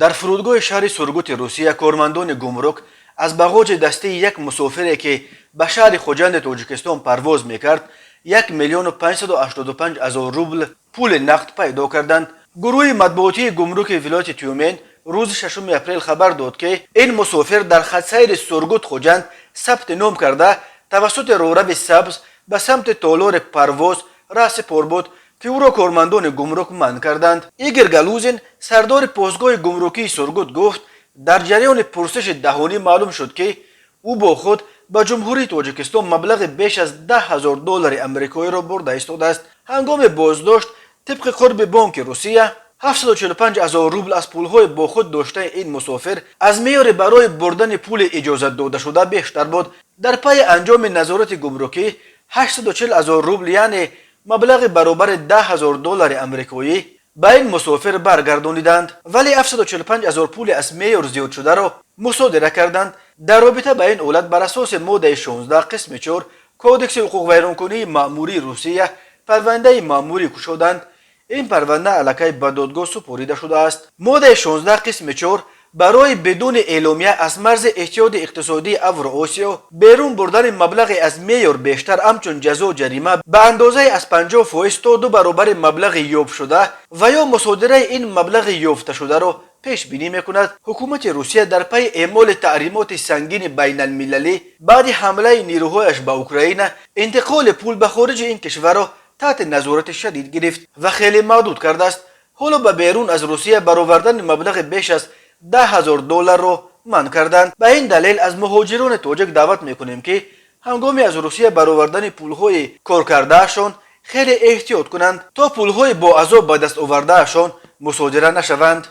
در فرودگاه شهر سورگوت روسیه کارمندان گمرک از باغچ دسته یک مسافری که به شهر خوجند تاجیکستان پرواز میکرد 1,585,000 روبل پول نقد پیدا کردند. گروه مطبوعاتی گمرک ولایت تیومن روز 6 اپریل خبر داد که این مسافر در خط سیر سورگوت خوجند ثبت نام کرده توسط رورب سبز به سمت تالار پرواز راه سپار بود که او را کارمندان گمرک منع کردند. ایگور گلوزین سردار پاسگاه گمرکی سورگوت گفت در جریان پرسش دهانی معلوم شد که او با خود به جمهوری تاجیکستان مبلغ بیش از $10,000 امریکایی را برده ایستاده است. هنگام بازداشت طبق قرب بانک روسیه 745,000 روبل از پولهای با خود داشته این مسافر از معیار برای بردن پول اجازت داده شده بیشتر بود. در پی انجام نظارت گمرکی 840,000 روبل یعنی مبلغ برابر $10,000 امریکایی به این مسافر برگردانیدند، ولی 745,000 پول از معیار زیاد شده را مصادره کردند. در رابطه با این حالت بر اساس ماده 16 قسم 4 کودکس حقوق ویرانکنی مأموری روسیه پرونده مأموری گشودند. این پرونده علیه به دادگاه سپرده شده است. ماده 16 قسم 4 برای بدون اعلامیه از مرز اتحاد اقتصادی اوراسیا بیرون بردن مبلغ از معیار بیشتر همچون جزا و جریمه به اندازه از 50% تا 2 برابر مبلغ یافت شده و یا مصادره این مبلغ یافته شده را پیش بینی میکند. حکومت روسیه در پی اعمال تحریمات سنگین بین المللی بعد حمله نیروهایش به اوکراین انتقال پول به خارج این کشور را تحت نظارت شدید گرفت و خیلی محدود کرده است. حالا به بیرون از روسیه برآوردن مبلغ بیش از $10,000 را منع کردند. به این دلیل از مهاجران تاجیک دعوت میکنیم که هنگامی از روسیه برآوردن پولهای کار کردهشان خیلی احتیاط کنند تا پولهای با عذاب به دست آوردهشان مصادره نشوند.